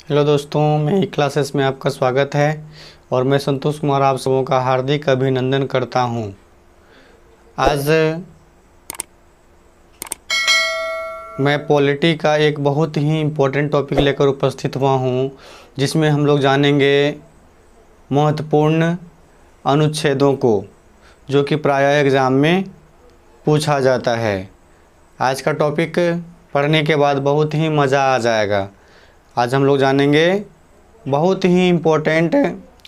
Hello दोस्तों, मेरी classes में आपका स्वागत है और मैं संतोष कुमार आप सबों का हार्दिक अभिनंदन करता हूं। आज मैं पॉलिटी का एक बहुत ही इम्पोर्टेंट टॉपिक लेकर उपस्थित हुआ हूं, जिसमें हम लोग जानेंगे महत्वपूर्ण अनुच्छेदों को, जो कि प्रायः एग्ज़ाम में पूछा जाता है। आज का टॉपिक पढ़ने के बाद बहुत ही मज़ा आ जाएगा। आज हम लोग जानेंगे बहुत ही इम्पोर्टेंट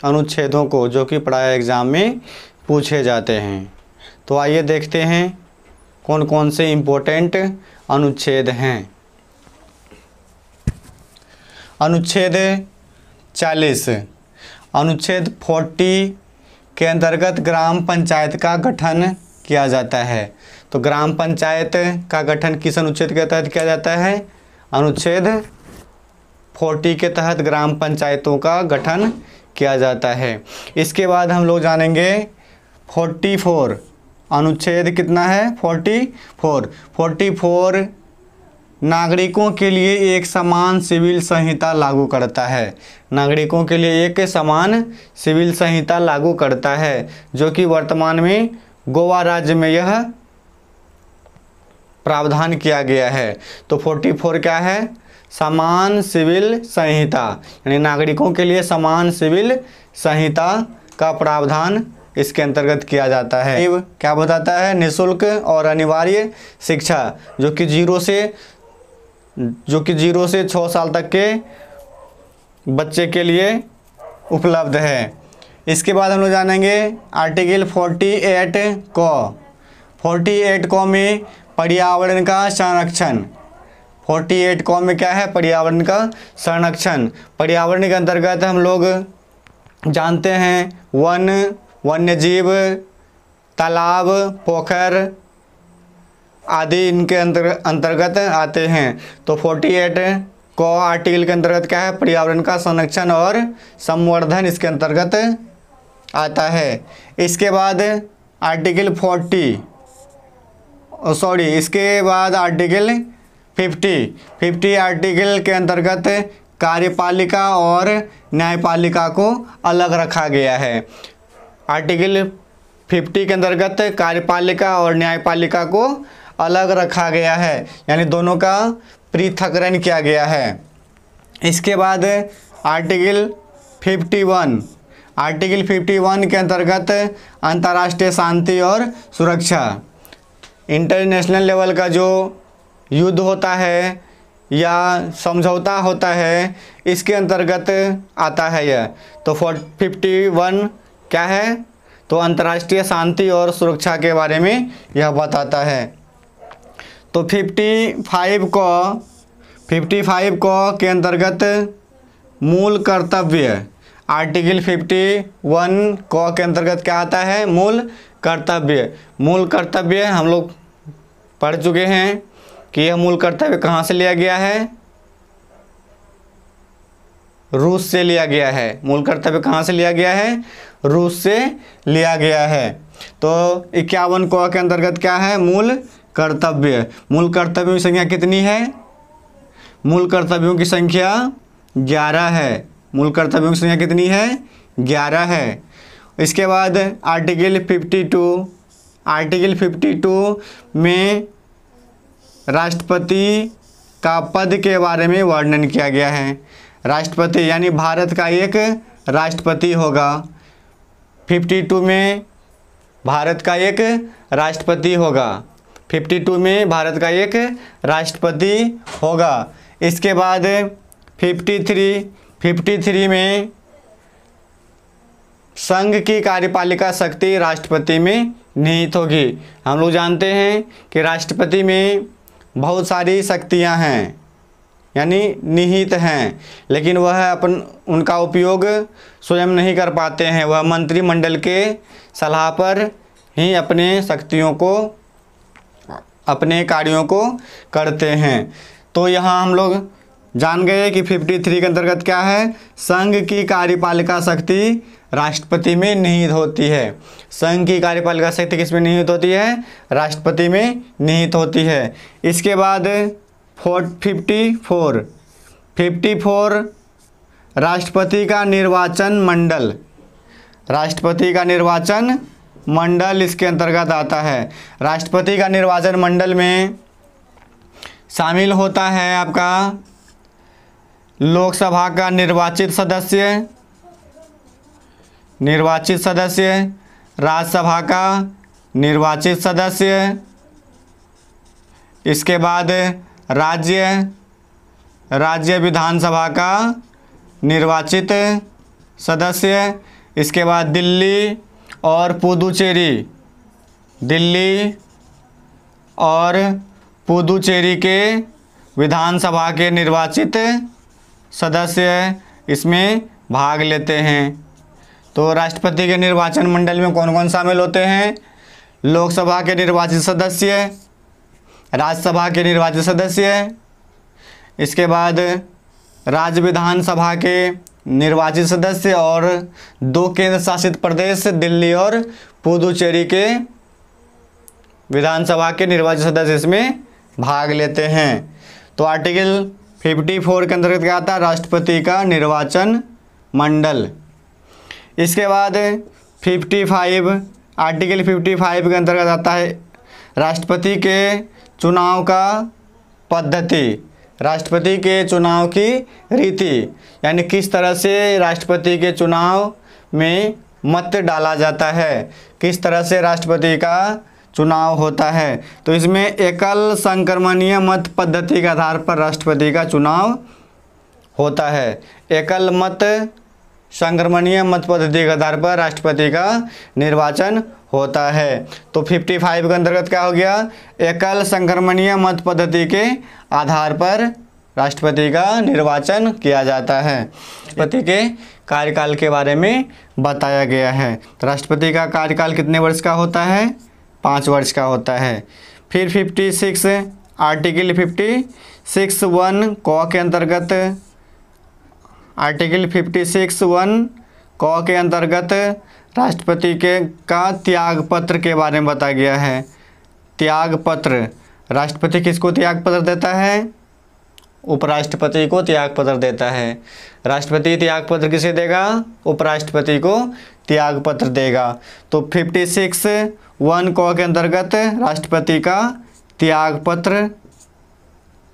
अनुच्छेदों को, जो कि प्रायः एग्ज़ाम में पूछे जाते हैं। तो आइए देखते हैं कौन कौन से इम्पोर्टेंट अनुच्छेद हैं। अनुच्छेद 40, अनुच्छेद 40 के अंतर्गत ग्राम पंचायत का गठन किया जाता है। तो ग्राम पंचायत का गठन किस अनुच्छेद के तहत किया जाता है? अनुच्छेद 40 के तहत ग्राम पंचायतों का गठन किया जाता है। इसके बाद हम लोग जानेंगे 44, अनुच्छेद कितना है? 44 नागरिकों के लिए एक समान सिविल संहिता लागू करता है। नागरिकों के लिए एक समान सिविल संहिता लागू करता है, जो कि वर्तमान में गोवा राज्य में यह प्रावधान किया गया है। तो 44 क्या है? समान सिविल संहिता, यानी नागरिकों के लिए समान सिविल संहिता का प्रावधान इसके अंतर्गत किया जाता है। क्या बताता है? निःशुल्क और अनिवार्य शिक्षा, जो कि 0 से 6 साल तक के बच्चे के लिए उपलब्ध है। इसके बाद हम लोग जानेंगे आर्टिकल 48 क में पर्यावरण का संरक्षण। 48 क में क्या है? पर्यावरण का संरक्षण। पर्यावरण के अंतर्गत हम लोग जानते हैं वन, वन्यजीव, तालाब, पोखर आदि इनके अंतर्गत आते हैं। तो 48 क आर्टिकल के अंतर्गत क्या है? पर्यावरण का संरक्षण और संवर्धन इसके अंतर्गत आता है। इसके बाद आर्टिकल इसके बाद आर्टिकल 50 आर्टिकल के अंतर्गत कार्यपालिका और न्यायपालिका को अलग रखा गया है। आर्टिकल 50 के अंतर्गत कार्यपालिका और न्यायपालिका को अलग रखा गया है, यानी दोनों का पृथक्करण किया गया है। इसके बाद आर्टिकल 51 के अंतर्गत अंतर्राष्ट्रीय शांति और सुरक्षा, इंटरनेशनल लेवल का जो युद्ध होता है या समझौता होता है, इसके अंतर्गत आता है यह। तो 51 क्या है? तो अंतर्राष्ट्रीय शांति और सुरक्षा के बारे में यह बताता है। तो 55 क के अंतर्गत मूल कर्तव्य, आर्टिकल 51 क के अंतर्गत क्या आता है? मूल कर्तव्य हम लोग पढ़ चुके हैं कि यह मूल कर्तव्य कहाँ से लिया गया है? रूस से लिया गया है। मूल कर्तव्य कहाँ से लिया गया है? रूस से लिया गया है। तो 51 क के अंतर्गत क्या है? मूल कर्तव्यों की संख्या कितनी है? मूल कर्तव्यों की संख्या 11 है। मूल कर्तव्यों की संख्या कितनी है? 11 है। इसके बाद आर्टिकल 52 में राष्ट्रपति का पद के बारे में वर्णन किया गया है। राष्ट्रपति यानी भारत का एक राष्ट्रपति होगा। 52 में भारत का एक राष्ट्रपति होगा। 52 में भारत का एक राष्ट्रपति होगा। इसके बाद 53 में संघ की कार्यपालिका शक्ति राष्ट्रपति में निहित होगी। हम लोग जानते हैं कि राष्ट्रपति में बहुत सारी शक्तियां हैं, यानी निहित हैं, लेकिन वह उनका उपयोग स्वयं नहीं कर पाते हैं। वह मंत्रिमंडल के सलाह पर ही अपने कार्यों को करते हैं। तो यहाँ हम लोग जान गए कि 53 के अंतर्गत क्या है? संघ की कार्यपालिका शक्ति राष्ट्रपति में निहित होती है। संघ की कार्यपालिका शक्ति किस में निहित होती है? राष्ट्रपति में निहित होती है। इसके बाद 54 राष्ट्रपति का निर्वाचन मंडल, राष्ट्रपति का निर्वाचन मंडल इसके अंतर्गत आता है। राष्ट्रपति का निर्वाचन मंडल में शामिल होता है आपका लोकसभा का निर्वाचित सदस्य, राज्यसभा का निर्वाचित सदस्य, इसके बाद राज्य विधानसभा का निर्वाचित सदस्य, इसके बाद दिल्ली और पुदुचेरी के विधानसभा के निर्वाचित सदस्य इसमें भाग लेते हैं। तो राष्ट्रपति के निर्वाचन मंडल में कौन कौन शामिल होते हैं? लोकसभा के निर्वाचित सदस्य, राज्यसभा के निर्वाचित सदस्य, इसके बाद राज्य विधानसभा के निर्वाचित सदस्य और 2 केंद्र शासित प्रदेश दिल्ली और पुदुचेरी के विधानसभा के निर्वाचित सदस्य इसमें भाग लेते हैं। तो आर्टिकल 54 के अंतर्गत क्या आता है? राष्ट्रपति का निर्वाचन मंडल। इसके बाद 55 आर्टिकल 55 के अंतर्गत आता है राष्ट्रपति के चुनाव का पद्धति, राष्ट्रपति के चुनाव की रीति, यानी किस तरह से राष्ट्रपति के चुनाव में मत डाला जाता है, किस तरह से राष्ट्रपति का चुनाव होता है। तो इसमें एकल संक्रमणीय मत पद्धति के आधार पर राष्ट्रपति का चुनाव होता है। एकल मत संक्रमणीय मत पद्धति के आधार पर राष्ट्रपति का निर्वाचन होता है। तो 55 के अंतर्गत क्या हो गया? एकल संक्रमणीय मत पद्धति के आधार पर राष्ट्रपति का निर्वाचन किया जाता है। राष्ट्रपति के कार्यकाल के बारे में बताया गया है। तो राष्ट्रपति का कार्यकाल कितने वर्ष का होता है? 5 वर्ष का होता है। फिर 56 आर्टिकल 56(1) क के अंतर्गत, आर्टिकल 56(1) क के अंतर्गत राष्ट्रपति का त्याग पत्र के बारे में बताया गया है। त्याग पत्र, राष्ट्रपति किसको त्याग पत्र देता है? उपराष्ट्रपति को त्याग पत्र देता है। राष्ट्रपति त्याग पत्र किसे देगा? उपराष्ट्रपति को त्याग पत्र देगा। तो 56(1) क के अंतर्गत राष्ट्रपति का त्याग पत्र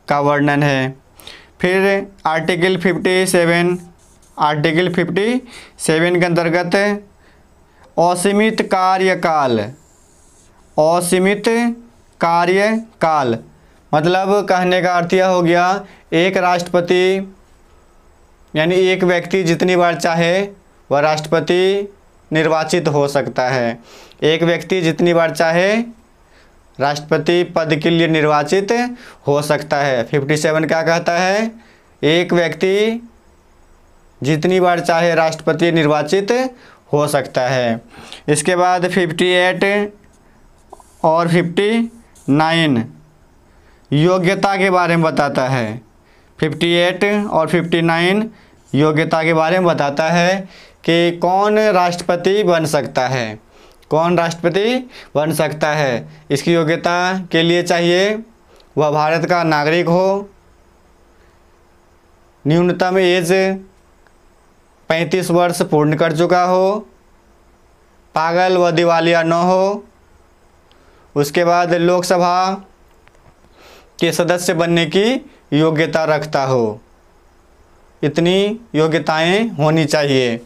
का वर्णन है। फिर आर्टिकल 57 के अंतर्गत असीमित कार्यकाल, मतलब कहने का अर्थ यह हो गया, एक राष्ट्रपति यानी एक व्यक्ति जितनी बार चाहे वह राष्ट्रपति निर्वाचित हो सकता है। एक व्यक्ति जितनी बार चाहे राष्ट्रपति पद के लिए निर्वाचित हो सकता है। 57 क्या कहता है? एक व्यक्ति जितनी बार चाहे राष्ट्रपति निर्वाचित हो सकता है। इसके बाद 58 और 59 योग्यता के बारे में बताता है। 58 और 59 योग्यता के बारे में बताता है कि कौन राष्ट्रपति बन सकता है, कौन राष्ट्रपति बन सकता है। इसकी योग्यता के लिए चाहिए वह भारत का नागरिक हो, न्यूनतम एज 35 वर्ष पूर्ण कर चुका हो, पागल व दिवालिया न हो, उसके बाद लोकसभा के सदस्य बनने की योग्यता रखता हो। इतनी योग्यताएं होनी चाहिए।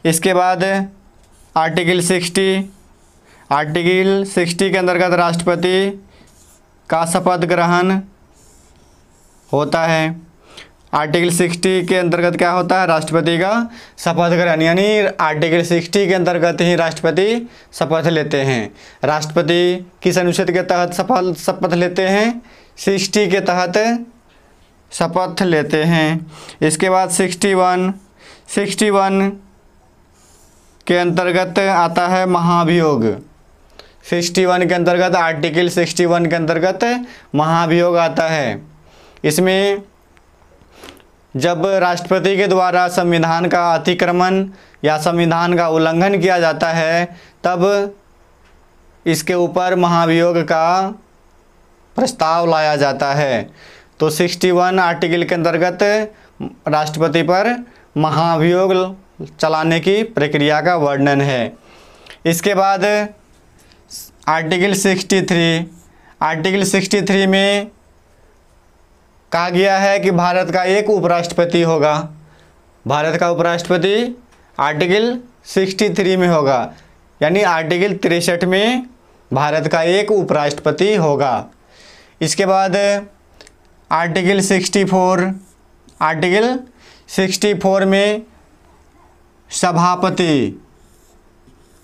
इसके बाद आर्टिकल 60 के अंतर्गत राष्ट्रपति का शपथ ग्रहण होता है। आर्टिकल 60 के अंतर्गत क्या होता है? राष्ट्रपति का शपथ ग्रहण, यानी आर्टिकल 60 के अंतर्गत ही राष्ट्रपति शपथ लेते हैं। राष्ट्रपति किस अनुच्छेद के तहत शपथ लेते हैं? 60 के तहत शपथ लेते हैं। इसके बाद 61 के अंतर्गत आता है महाभियोग। 61 के अंतर्गत, आर्टिकल 61 के अंतर्गत महाभियोग आता है। इसमें जब राष्ट्रपति के द्वारा संविधान का अतिक्रमण या संविधान का उल्लंघन किया जाता है तब इसके ऊपर महाभियोग का प्रस्ताव लाया जाता है। तो 61 आर्टिकल के अंतर्गत राष्ट्रपति पर महाभियोग चलाने की प्रक्रिया का वर्णन है। इसके बाद आर्टिकल 63 में कहा गया है कि भारत का एक उपराष्ट्रपति होगा। भारत का उपराष्ट्रपति आर्टिकल 63 में होगा, यानी आर्टिकल 63 में भारत का एक उपराष्ट्रपति होगा। इसके बाद आर्टिकल 64 में सभापति,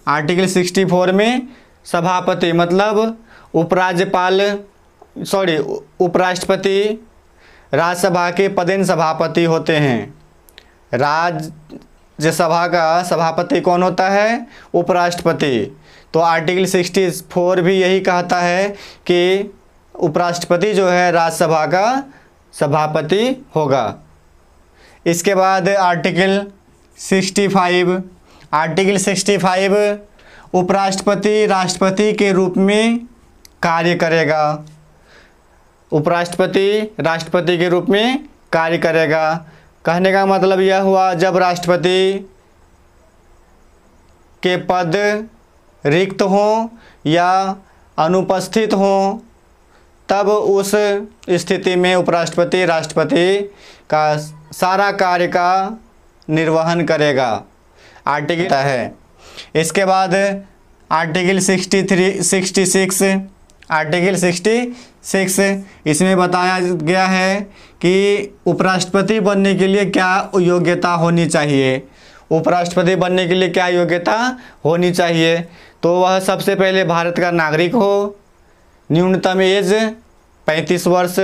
आर्टिकल 64 में सभापति मतलब उपराष्ट्रपति राज्यसभा के पदेन सभापति होते हैं। राज्यसभा का सभापति कौन होता है? उपराष्ट्रपति। तो आर्टिकल 64 भी यही कहता है कि उपराष्ट्रपति जो है राज्यसभा का सभापति होगा। इसके बाद आर्टिकल 65 उपराष्ट्रपति राष्ट्रपति के रूप में कार्य करेगा। उपराष्ट्रपति राष्ट्रपति के रूप में कार्य करेगा। कहने का मतलब यह हुआ, जब राष्ट्रपति के पद रिक्त हों या अनुपस्थित हों, तब उस स्थिति में उपराष्ट्रपति राष्ट्रपति का सारा कार्य का निर्वहन करेगा। आर्टिकल है। इसके बाद आर्टिकल 66 इसमें बताया गया है कि उपराष्ट्रपति बनने के लिए क्या योग्यता होनी चाहिए। उपराष्ट्रपति बनने के लिए क्या योग्यता होनी चाहिए? तो वह सबसे पहले भारत का नागरिक हो, न्यूनतम एज 35 वर्ष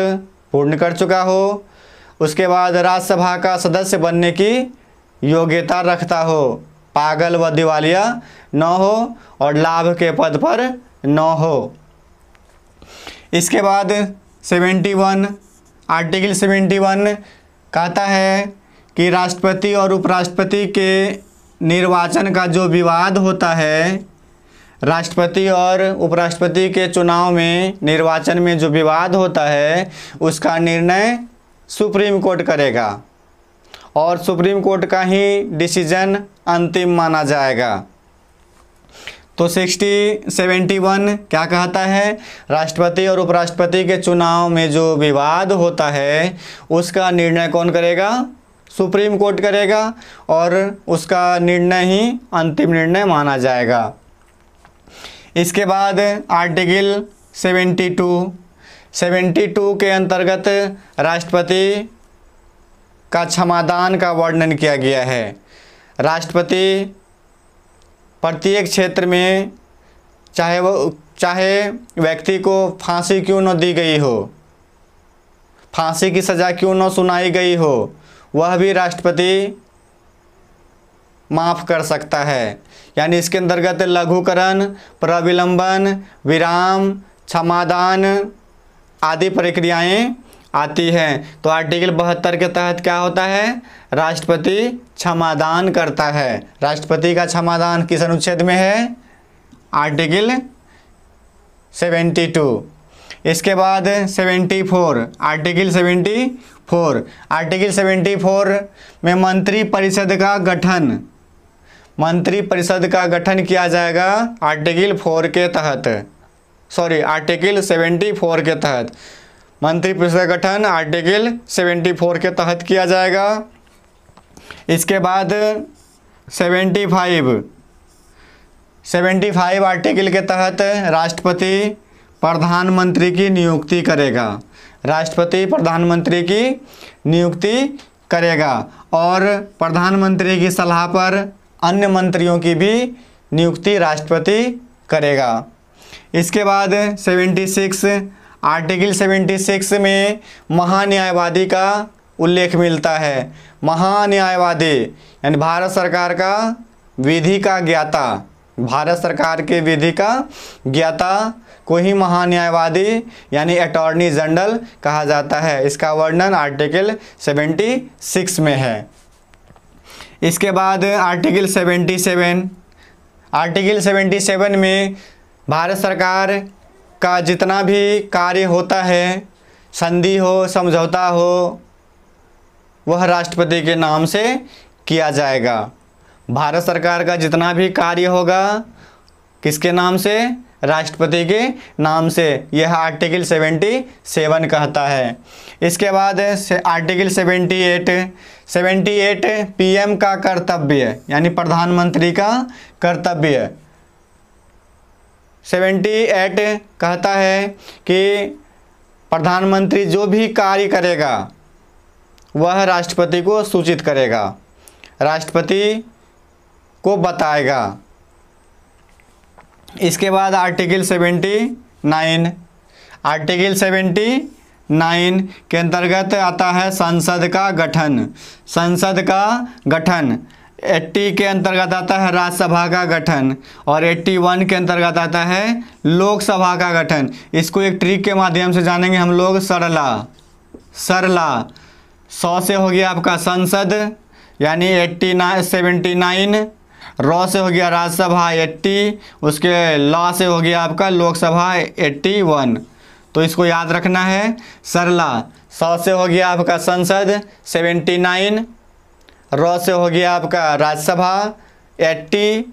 पूर्ण कर चुका हो, उसके बाद राज्यसभा का सदस्य बनने की योग्यता रखता हो, पागल व दिवालिया न हो और लाभ के पद पर न हो। इसके बाद आर्टिकल 71 कहता है कि राष्ट्रपति और उपराष्ट्रपति के निर्वाचन का जो विवाद होता है, राष्ट्रपति और उपराष्ट्रपति के चुनाव में निर्वाचन में जो विवाद होता है, उसका निर्णय सुप्रीम कोर्ट करेगा और सुप्रीम कोर्ट का ही डिसीजन अंतिम माना जाएगा। तो 71 क्या कहता है? राष्ट्रपति और उपराष्ट्रपति के चुनाव में जो विवाद होता है, उसका निर्णय कौन करेगा? सुप्रीम कोर्ट करेगा और उसका निर्णय ही अंतिम निर्णय माना जाएगा। इसके बाद आर्टिकल 72 के अंतर्गत राष्ट्रपति का क्षमादान का वर्णन किया गया है। राष्ट्रपति प्रत्येक क्षेत्र में चाहे व्यक्ति को फांसी क्यों न दी गई हो, फांसी की सज़ा क्यों न सुनाई गई हो, वह भी राष्ट्रपति माफ़ कर सकता है। यानी इसके अंतर्गत लघुकरण, प्रविलंबन, विराम, क्षमादान आदि प्रक्रियाएं आती हैं। तो आर्टिकल 72 के तहत क्या होता है? राष्ट्रपति क्षमादान करता है। राष्ट्रपति का क्षमादान किस अनुच्छेद में है? आर्टिकल 72। इसके बाद 74 आर्टिकल 74 में मंत्रिपरिषद का गठन किया जाएगा आर्टिकल 74 के तहत। मंत्रिपरिषद का गठन आर्टिकल 74 के तहत किया जाएगा। इसके बाद 75 आर्टिकल के तहत राष्ट्रपति प्रधानमंत्री की नियुक्ति करेगा। राष्ट्रपति प्रधानमंत्री की नियुक्ति करेगा और प्रधानमंत्री की सलाह पर अन्य मंत्रियों की भी नियुक्ति राष्ट्रपति करेगा। इसके बाद आर्टिकल 76 में महान्यायवादी का उल्लेख मिलता है। महान्यायवादी यानी भारत सरकार का विधि का ज्ञाता, भारत सरकार के विधि का ज्ञाता को ही महान्यायवादी यानी अटॉर्नी जनरल कहा जाता है। इसका वर्णन आर्टिकल 76 में है। इसके बाद आर्टिकल 77 में भारत सरकार का जितना भी कार्य होता है, संधि हो, समझौता हो, वह राष्ट्रपति के नाम से किया जाएगा। भारत सरकार का जितना भी कार्य होगा किसके नाम से? राष्ट्रपति के नाम से। यह आर्टिकल 77 कहता है। इसके बाद आर्टिकल 78 पीएम का कर्तव्य यानी प्रधानमंत्री का कर्तव्य। 78 कहता है कि प्रधानमंत्री जो भी कार्य करेगा वह राष्ट्रपति को सूचित करेगा, राष्ट्रपति को बताएगा। इसके बाद आर्टिकल 79 के अंतर्गत आता है संसद का गठन। संसद का गठन 80 के अंतर्गत आता है राज्यसभा का गठन और 81 के अंतर्गत आता है लोकसभा का गठन। इसको एक ट्रिक के माध्यम से जानेंगे हम लोग। सरला 100 से हो गया आपका संसद यानी 79, रॉ से हो गया राज्यसभा 80, उसके लॉ से हो गया आपका लोकसभा 81। तो इसको याद रखना है। सरला 100 से हो गया आपका संसद 79, रॉ से हो गया आपका राज्यसभा 80,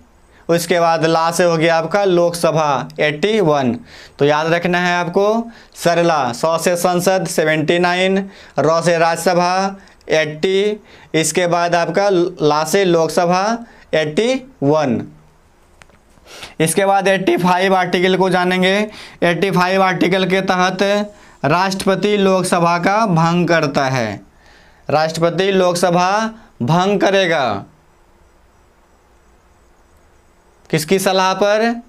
उसके बाद ला से हो गया आपका लोकसभा 81। तो याद रखना है आपको। सरला 100 से संसद 79, रॉ से राज्यसभा 80, इसके बाद आपका ला से लोकसभा 81। इसके बाद 85 आर्टिकल को जानेंगे। 85 आर्टिकल के तहत राष्ट्रपति लोकसभा का भंग करता है। राष्ट्रपति लोकसभा भंग करेगा किसकी सलाह पर?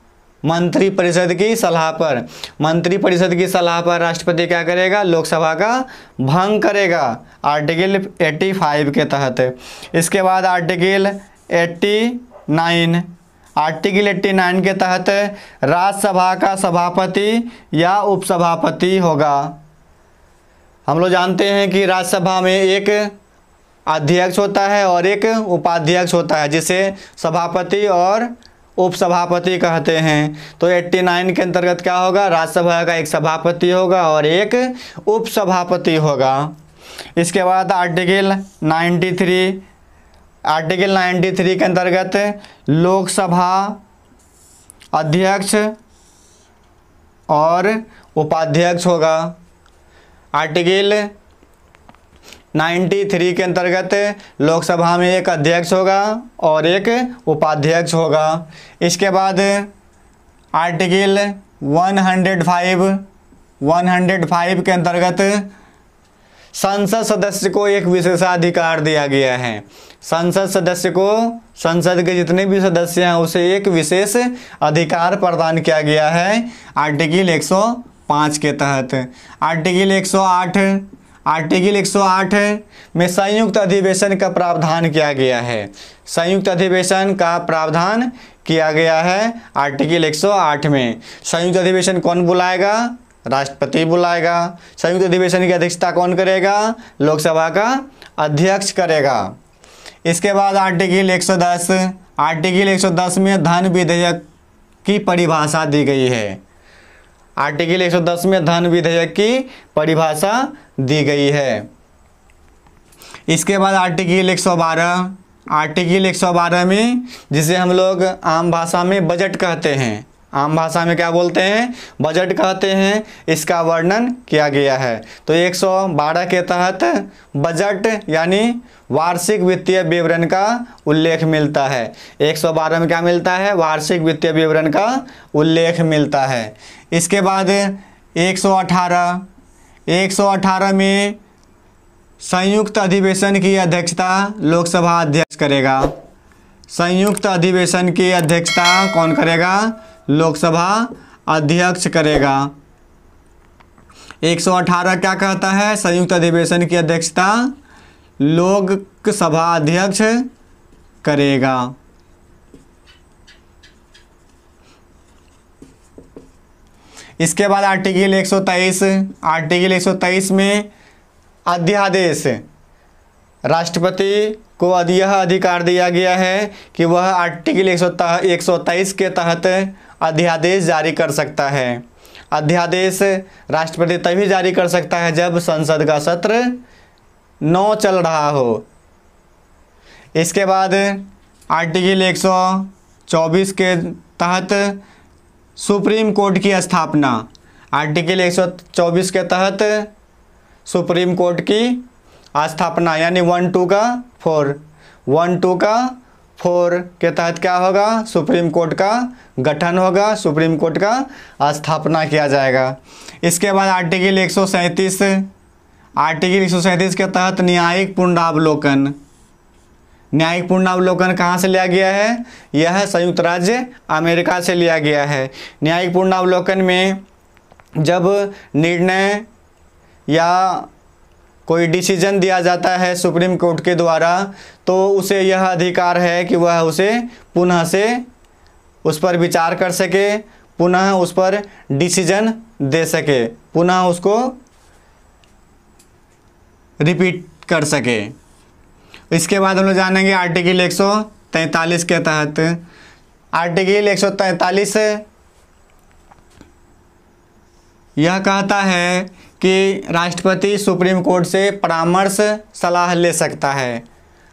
मंत्रिपरिषद की सलाह पर। मंत्रिपरिषद की सलाह पर राष्ट्रपति क्या करेगा? लोकसभा का भंग करेगा आर्टिकल 85 के तहत। इसके बाद आर्टिकल 89 के तहत राज्यसभा का सभापति या उपसभापति होगा। हम लोग जानते हैं कि राज्यसभा में एक अध्यक्ष होता है और एक उपाध्यक्ष होता है जिसे सभापति और उपसभापति कहते हैं। तो 89 के अंतर्गत क्या होगा? राज्यसभा का एक सभापति होगा और एक उपसभापति होगा। इसके बाद आर्टिकल 93 के अंतर्गत लोकसभा अध्यक्ष और उपाध्यक्ष होगा। आर्टिकल 93 के अंतर्गत लोकसभा में एक अध्यक्ष होगा और एक उपाध्यक्ष होगा। इसके बाद आर्टिकल 105 के अंतर्गत संसद सदस्य को एक विशेषाधिकार दिया गया है। संसद सदस्य को, संसद के जितने भी सदस्य हैं उसे एक विशेष अधिकार प्रदान किया गया है आर्टिकल 105 के तहत। आर्टिकल 108 में संयुक्त अधिवेशन का प्रावधान किया गया है। संयुक्त अधिवेशन का प्रावधान किया गया है आर्टिकल 108 में। संयुक्त अधिवेशन कौन बुलाएगा? राष्ट्रपति बुलाएगा। संयुक्त अधिवेशन की अध्यक्षता कौन करेगा? लोकसभा का अध्यक्ष करेगा। इसके बाद आर्टिकल 110 में धन विधेयक की परिभाषा दी गई है। आर्टिकल 110 में धन विधेयक की परिभाषा दी गई है। इसके बाद आर्टिकल 112 में जिसे हम लोग आम भाषा में बजट कहते हैं, आम भाषा में क्या बोलते हैं? बजट कहते हैं। इसका वर्णन किया गया है। तो 112 के तहत बजट यानी वार्षिक वित्तीय विवरण का उल्लेख मिलता है। 112 में क्या मिलता है? वार्षिक वित्तीय विवरण का उल्लेख मिलता है। इसके बाद 118 में संयुक्त अधिवेशन की अध्यक्षता लोकसभा अध्यक्ष करेगा। संयुक्त अधिवेशन की अध्यक्षता कौन करेगा? लोकसभा अध्यक्ष करेगा। 118 क्या कहता है? संयुक्त अधिवेशन की अध्यक्षता लोकसभा अध्यक्ष करेगा। इसके बाद आर्टिकल 123 में अध्यादेश, राष्ट्रपति को यह अधिकार दिया गया है कि वह आर्टिकल 123 के तहत अध्यादेश जारी कर सकता है। अध्यादेश राष्ट्रपति तभी जारी कर सकता है जब संसद का सत्र 9 चल रहा हो। इसके बाद आर्टिकल 124 के तहत सुप्रीम कोर्ट की स्थापना। आर्टिकल 124 के तहत सुप्रीम कोर्ट की स्थापना, यानी 1 2 का 4 1 2 का 4 के तहत क्या होगा, सुप्रीम कोर्ट का गठन होगा, सुप्रीम कोर्ट का स्थापना किया जाएगा। इसके बाद आर्टिकल 137, आर्टिकल 137 के तहत न्यायिक पुनरावलोकन। न्यायिक पुनरावलोकन कहाँ से लिया गया है, यह संयुक्त राज्य अमेरिका से लिया गया है। न्यायिक पुनरावलोकन में जब निर्णय या कोई डिसीजन दिया जाता है सुप्रीम कोर्ट के द्वारा, तो उसे यह अधिकार है कि वह उसे पुनः से उस पर विचार कर सके, पुनः उस पर डिसीजन दे सके, पुनः उसको रिपीट कर सके। इसके बाद हम लोग जानेंगे आर्टिकल 143 के तहत। आर्टिकल 143 यह कहता है कि राष्ट्रपति सुप्रीम कोर्ट से परामर्श सलाह ले सकता है।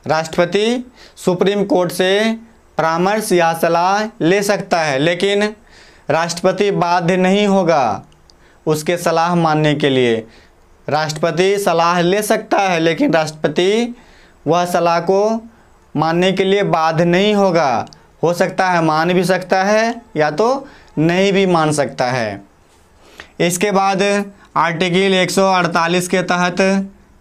राष्ट्रपति सुप्रीम कोर्ट से परामर्श या सलाह ले सकता है, लेकिन राष्ट्रपति बाध्य नहीं होगा उसके सलाह मानने के लिए। राष्ट्रपति सलाह ले सकता है, लेकिन राष्ट्रपति वह सलाह को मानने के लिए बाध्य नहीं होगा। हो सकता है मान भी सकता है या तो नहीं भी मान सकता है। इसके बाद आर्टिकल 148 के तहत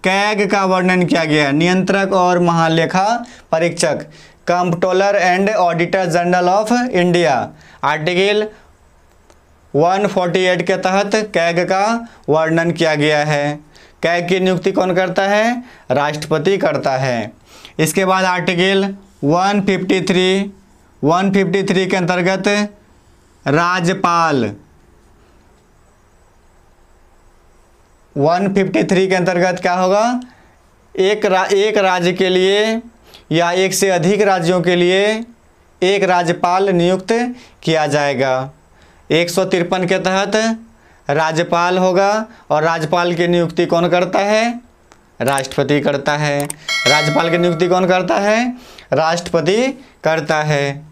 कैग का वर्णन किया गया है। नियंत्रक और महालेखा परीक्षक, comptroller and auditor general of India. Article 148 के तहत कैग का वर्णन किया गया है। कैग की नियुक्ति कौन करता है, राष्ट्रपति करता है। इसके बाद आर्टिकल 153 के अंतर्गत राज्यपाल, 153 के अंतर्गत क्या होगा, एक राज्य के लिए या एक से अधिक राज्यों के लिए एक राज्यपाल नियुक्त किया जाएगा। 153 के तहत राज्यपाल होगा, और राज्यपाल की नियुक्ति कौन करता है, राष्ट्रपति करता है। राज्यपाल की नियुक्ति कौन करता है, राष्ट्रपति करता है।